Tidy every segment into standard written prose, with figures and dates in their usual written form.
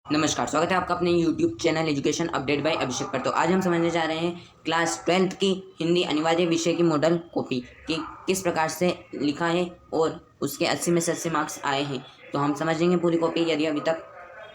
नमस्कार, स्वागत है आपका अपने YouTube channel education update by Abhishek पर। तो आज हम समझने जा रहे हैं क्लास 12th की हिंदी अनिवार्य विषय की मॉडल कॉपी कि किस प्रकार से लिखा है और उसके 80 में से 80 मार्क्स आए हैं। तो हम समझेंगे पूरी कॉपी। यदि अभी तक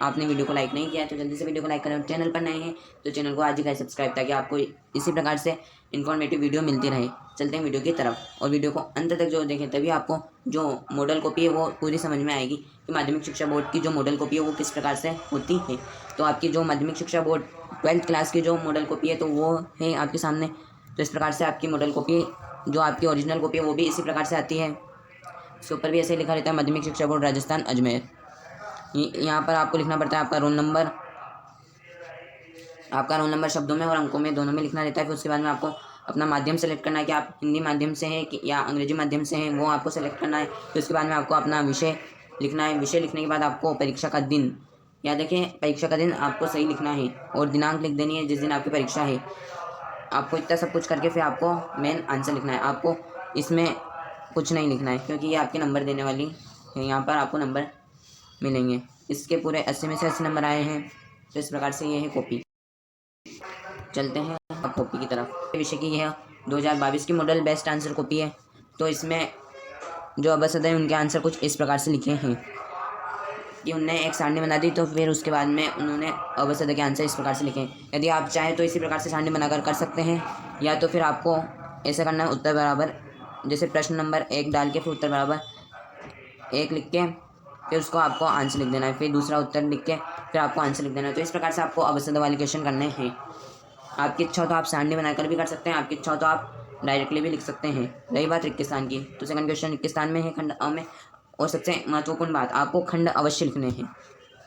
आपने वीडियो को लाइक नहीं किया है तो जल्दी से वीडियो को लाइक करें और चैनल पर नए हैं तो चैनल को आज ही करें सब्सक्राइब, ताकि आपको इसी प्रकार से इन्फॉर्मेटिव वीडियो मिलती रहे। चलते हैं वीडियो की तरफ और वीडियो को अंत तक जो देखें तभी आपको जो मॉडल कॉपी है वो पूरी समझ में आएगी कि माध्यमिक शिक्षा बोर्ड की जो मॉडल कॉपी है वो किस प्रकार से होती है। तो आपकी जो माध्यमिक शिक्षा बोर्ड 12th क्लास की जो मॉडल कॉपी है तो वो है आपके सामने। तो इस प्रकार से आपकी मॉडल कॉपी जो आपकी ओरिजिनल कॉपी है वो भी इसी प्रकार से आती है। इसके ऊपर भी ऐसे लिखा रहता है माध्यमिक शिक्षा बोर्ड राजस्थान अजमेर। यहाँ पर आपको लिखना पड़ता है आपका रोल नंबर शब्दों में और अंकों में दोनों में लिखना रहता है। फिर उसके बाद में आपको अपना माध्यम सेलेक्ट करना है कि आप हिंदी माध्यम से हैं कि या अंग्रेजी माध्यम से हैं, वो आपको सेलेक्ट करना है। फिर उसके बाद में आपको अपना विषय लिखना है। विषय लिखने के बाद आपको परीक्षा का दिन, याद रखें परीक्षा का दिन आपको सही लिखना है और दिनांक लिख देनी है जिस दिन आपकी परीक्षा है। आपको इतना सब कुछ करके फिर आपको मेन आंसर लिखना है। आपको इसमें कुछ नहीं लिखना है क्योंकि ये आपके नंबर देने वाली है। यहाँ पर आपको नंबर मिलेंगे। इसके पूरे 80 में से 80 नंबर आए हैं। तो इस प्रकार से ये है कॉपी। चलते हैं अब कॉपी की तरफ। विषय की यह 2022 की मॉडल बेस्ट आंसर कॉपी है। तो इसमें जो अबसद है उनके आंसर कुछ इस प्रकार से लिखे हैं कि उनने एक सारणी बना दी, तो फिर उसके बाद में उन्होंने अबसद के आंसर इस प्रकार से लिखे हैं। यदि आप चाहें तो इसी प्रकार से सारणी बनाकर कर सकते हैं, या तो फिर आपको ऐसा करना है उत्तर बराबर, जैसे प्रश्न नंबर 1 डाल के फिर उत्तर बराबर 1 लिख के फिर उसको आपको आंसर लिख देना है, फिर दूसरा उत्तर लिख के फिर आपको आंसर लिख देना है। तो इस प्रकार से आपको अबसद वाले क्वेश्चन करने हैं। आपकी इच्छा हो तो आप सारणी बनाकर भी कर सकते हैं, आपकी इच्छा हो तो आप डायरेक्टली भी लिख सकते हैं। रही बात रिक्त स्थान की, तो सेकंड क्वेश्चन रिक्त स्थान में है खंड अ में। और सबसे महत्वपूर्ण बात, आपको खंड अवश्य लिखने हैं।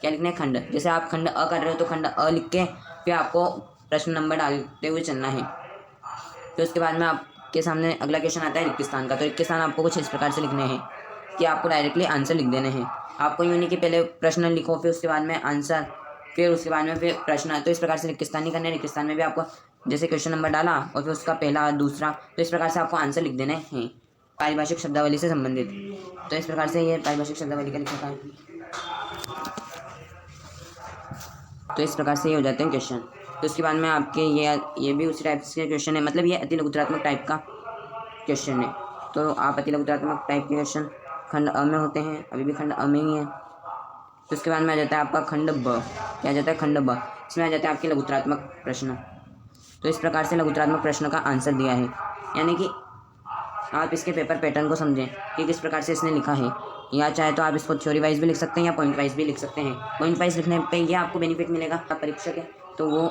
क्या लिखने हैं? खंड। जैसे आप खंड अ कर रहे हो तो खंड अ लिख के फिर आपको प्रश्न नंबर डालते हुए चलना है। फिर उसके बाद में आपके सामने अगला क्वेश्चन आता है रिक्त स्थान का। तो रिक्त स्थान आपको कुछ इस प्रकार से लिखने हैं कि आपको डायरेक्टली आंसर लिख देने हैं। आपको यूँ नहीं कि पहले प्रश्न लिखो फिर उसके बाद में आंसर, फिर उसके बाद में फिर प्रश्न। तो इस प्रकार से रिक्त स्थान नहीं करने। रिक्त स्थान में भी आपको जैसे क्वेश्चन नंबर डाला और फिर उसका पहला दूसरा, तो इस प्रकार से आपको आंसर लिख देने हैं पारिभाषिक शब्दावली से संबंधित। तो इस प्रकार से ये पारिभाषिक शब्दावली का लिखा है। तो इस प्रकार से ये हो जाते हैं क्वेश्चन। तो उसके बाद में आपके ये भी उसी टाइप के क्वेश्चन है, मतलब ये अति लघुत्तरात्मक टाइप का क्वेश्चन है। तो आप अति लघुत्तरात्मक टाइप के क्वेश्चन खंड अ में होते हैं, अभी भी खंड अ में ही है। तो उसके बाद में आ जाता है आपका खंड ब। क्या आ जाता है? खंड ब। इसमें आ जाता है आपके लघुत्तरात्मक प्रश्न। तो इस प्रकार से लघुत्तरात्मक प्रश्न का आंसर दिया है, यानी कि आप इसके पेपर पैटर्न को समझें कि किस प्रकार से इसने लिखा है। या चाहे तो आप इसको थ्योरी वाइज भी लिख सकते हैं या पॉइंट वाइज भी लिख सकते हैं। पॉइंट वाइज लिखने पे ये आपको बेनिफिट मिलेगा, आप परीक्षक है तो वो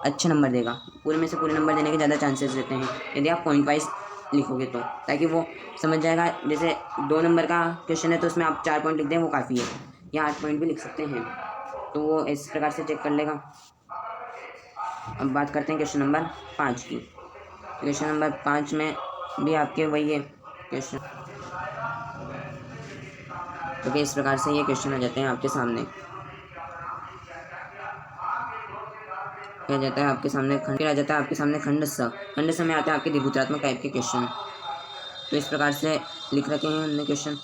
अच्छे नंबर देगा, पूरे में से पूरे नंबर देने के ज़्यादा चांसेस रहते हैं यदि आप पॉइंट वाइज लिखोगे तो, ताकि वो समझ जाएगा। जैसे 2 नंबर का क्वेश्चन है तो उसमें आप 4 पॉइंट लिख दें वो काफ़ी है, या 8 पॉइंट भी लिख सकते हैं, तो वो इस प्रकार से चेक कर लेगा। अब बात करते हैं क्वेश्चन नंबर 5 की। क्वेश्चन नंबर 5 में भी आपके वही है क्वेश्चन। तो इस प्रकार से ये क्वेश्चन आ जाते हैं आपके सामने। क्या जाता है आपके सामने खंड, फिर आ जाता है आपके सामने खंड स। खंड स में आता है आपके द्विगुत्रात्मक टाइप के क्वेश्चन। तो इस प्रकार से लिख रखे हैं हमने क्वेश्चन,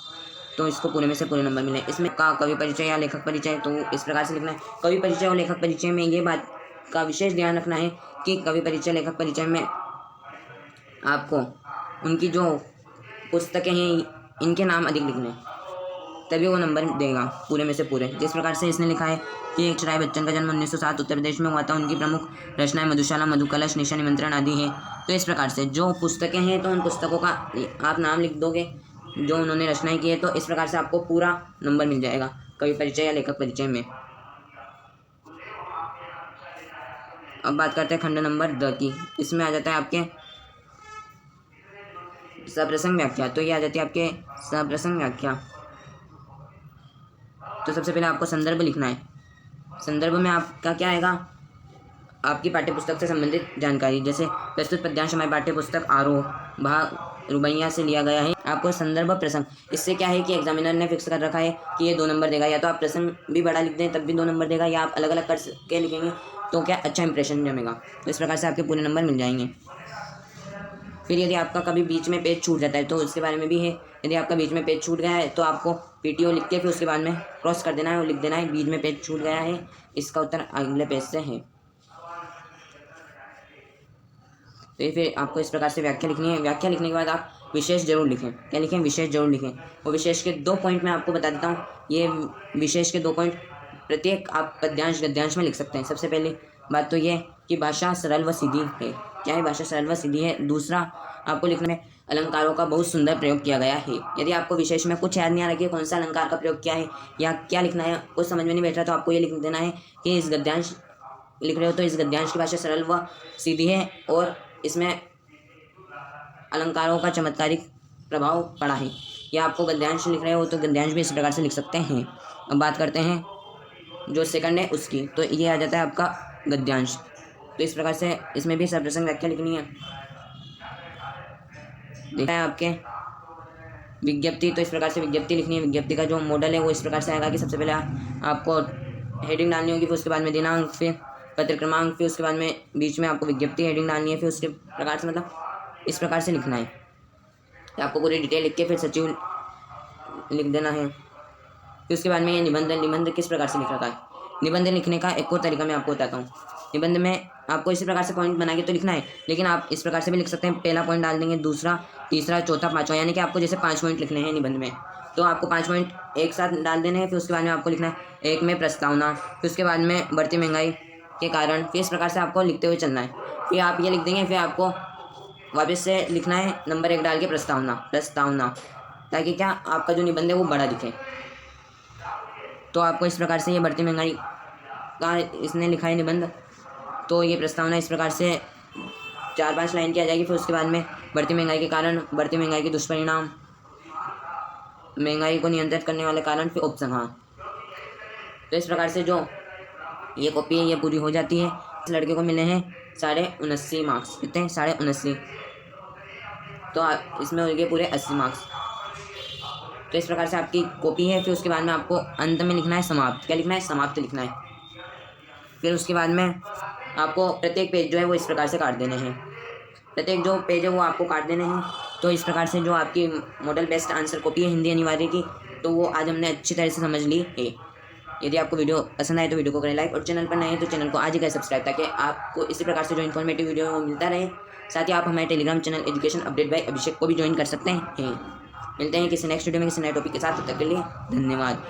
तो इसको पूरे में से पूरे नंबर मिले। इसमें का कवि परिचय या लेखक परिचय, तो इस प्रकार से लिखना है। कवि परिचय और लेखक परिचय में ये बात का विशेष ध्यान रखना है कि कवि परिचय लेखक परिचय में आपको उनकी जो पुस्तकें हैं इनके नाम अधिक लिखने, तभी वो नंबर देगा पूरे में से पूरे। जिस प्रकार से इसने लिखा है कि एक राय बच्चन का जन्म 1907 उत्तर प्रदेश में हुआ था। उनकी प्रमुख रचनाएं मधुशाला, मधुकलश, निशा निमंत्रण आदि है। तो इस प्रकार से जो पुस्तकें हैं तो उन पुस्तकों का आप नाम लिख दोगे जो उन्होंने रचनाएं की है, तो इस प्रकार से आपको पूरा नंबर मिल जाएगा कवि परिचय या लेखक परिचय में। अब बात करते हैं खंड नंबर द की। इसमें आ जाता है आपके सप्रसंग व्याख्या। तो ये आ जाती है आपके सप्रसंग व्याख्या। तो सबसे पहले आपको संदर्भ लिखना है। संदर्भ में आपका क्या आएगा? आपकी पाठ्यपुस्तक से संबंधित जानकारी, जैसे प्रस्तुत पद्यांश हमारी पाठ्यपुस्तक आरोह भाग रुबैया से लिया गया है। आपको संदर्भ प्रसंग, इससे क्या है कि एग्जामिनर ने फिक्स कर रखा है कि ये 2 नंबर देगा। या तो आप प्रसंग भी बड़ा लिख दें तब भी 2 नंबर देगा, या आप अलग अलग करके लिखेंगे तो क्या अच्छा इंप्रेशन जमेगा। तो इस प्रकार से आपके पूरे नंबर मिल जाएंगे। फिर यदि आपका कभी बीच में पेज छूट जाता है तो उसके बारे में भी है। यदि आपका बीच में पेज छूट गया है तो आपको PTO लिख के फिर उसके बाद में क्रॉस कर देना है और लिख देना है बीच में पेज छूट गया है, इसका उत्तर अगले पेज से है। तो ये फिर आपको इस प्रकार से व्याख्या लिखनी है। व्याख्या लिखने के बाद आप विशेष जरूर लिखें। क्या लिखें? विशेष जरूर लिखें। और विशेष के 2 पॉइंट मैं आपको बता देता हूँ। ये विशेष के 2 पॉइंट प्रत्येक आप पद्यांश गद्यांश में लिख सकते हैं। सबसे पहली बात तो ये कि भाषा सरल व सीधी है। क्या है? भाषा सरल व सीधी है। दूसरा, आपको लिखने में अलंकारों का बहुत सुंदर प्रयोग किया गया है। यदि आपको विशेष में कुछ याद नहीं आ रहा कि कौन सा अलंकार का प्रयोग किया है या क्या लिखना है, कुछ समझ में नहीं बैठ रहा, तो आपको ये लिख देना है कि इस गद्यांश लिख रहे हो तो इस गद्यांश की भाषा सरल व सीधी है और इसमें अलंकारों का चमत्कारिक प्रभाव पड़ा है। या आपको गद्यांश लिख रहे हो तो गद्यांश भी इस प्रकार से लिख सकते हैं। अब बात करते हैं जो सेकंड है उसकी, तो ये आ जाता है आपका गद्यांश। तो इस प्रकार से इसमें भी सप्रसंग व्याख्या लिखनी है। देखा है आपके विज्ञप्ति, तो इस प्रकार से विज्ञप्ति लिखनी है। विज्ञप्ति का जो मॉडल है वो इस प्रकार से आएगा कि सबसे पहले आपको हेडिंग डालनी होगी, फिर उसके बाद में दिनांक, फिर पत्र क्रमांक, फिर उसके बाद में बीच में आपको विज्ञप्ति हेडिंग डालनी है। फिर उसके प्रकार से मतलब इस प्रकार से लिखना है। आपको पूरी डिटेल लिख के फिर सचिव लिख देना है। फिर उसके बाद में ये निबंध किस प्रकार से लिख रखा है। निबंध लिखने का एक और तरीका मैं आपको बताता हूँ। निबंध में आपको इसी प्रकार से पॉइंट बना के तो लिखना है, लेकिन आप इस प्रकार से भी लिख सकते हैं। पहला पॉइंट डाल देंगे, दूसरा, तीसरा, चौथा, पाँचवा, यानी कि आपको जैसे 5 पॉइंट लिखने हैं निबंध में, तो आपको 5 पॉइंट एक साथ डाल देने हैं। फिर उसके बाद में आपको लिखना है 1 में प्रस्तावना, फिर उसके बाद में बढ़ती महंगाई के कारण, फिर इस प्रकार से आपको लिखते हुए चलना है। फिर आप ये लिख देंगे, फिर आपको वापस से लिखना है नंबर 1 डाल के प्रस्तावना, ताकि क्या आपका जो निबंध है वो बड़ा दिखे। तो आपको इस प्रकार से ये बढ़ती महंगाई का इसने लिखा है निबंध, तो ये प्रस्तावना इस प्रकार से 4-5 लाइन की आ जाएगी। फिर उसके बाद में बढ़ती महंगाई के कारण, बढ़ती महंगाई के दुष्परिणाम, महंगाई को नियंत्रित करने वाले कारण, फिर उपसंहार। तो इस प्रकार से जो ये कॉपी है ये पूरी हो जाती है। इस लड़के को मिले हैं 79.5 मार्क्स। कितने हैं? 79.5। तो इसमें हो गए पूरे 80 मार्क्स। तो इस प्रकार से आपकी कॉपी है। फिर उसके बाद में आपको अंत में लिखना है समाप्त। क्या लिखना है? समाप्त लिखना है। फिर उसके बाद में आपको प्रत्येक पेज जो है वो इस प्रकार से काट देने हैं। प्रत्येक जो पेज है वो आपको काट देने हैं। तो इस प्रकार से जो आपकी मॉडल बेस्ट आंसर कॉपी है हिंदी अनिवार्य की, तो वो आज हमने अच्छी तरह से समझ ली है। यदि आपको वीडियो पसंद आए तो वीडियो को करें लाइक, और चैनल पर नए हैं तो चैनल को आज ही करें सब्सक्राइब, ताकि आपको इसी प्रकार से जो इन्फॉर्मेटिव वीडियो है वो मिलता रहे। साथ ही आप हमारे Telegram channel education update by Abhishek को भी ज्वाइन कर सकते हैं। मिलते हैं किसी नेक्स्ट वीडियो में किसी नए टॉपिक के साथ। तब तक के लिए धन्यवाद।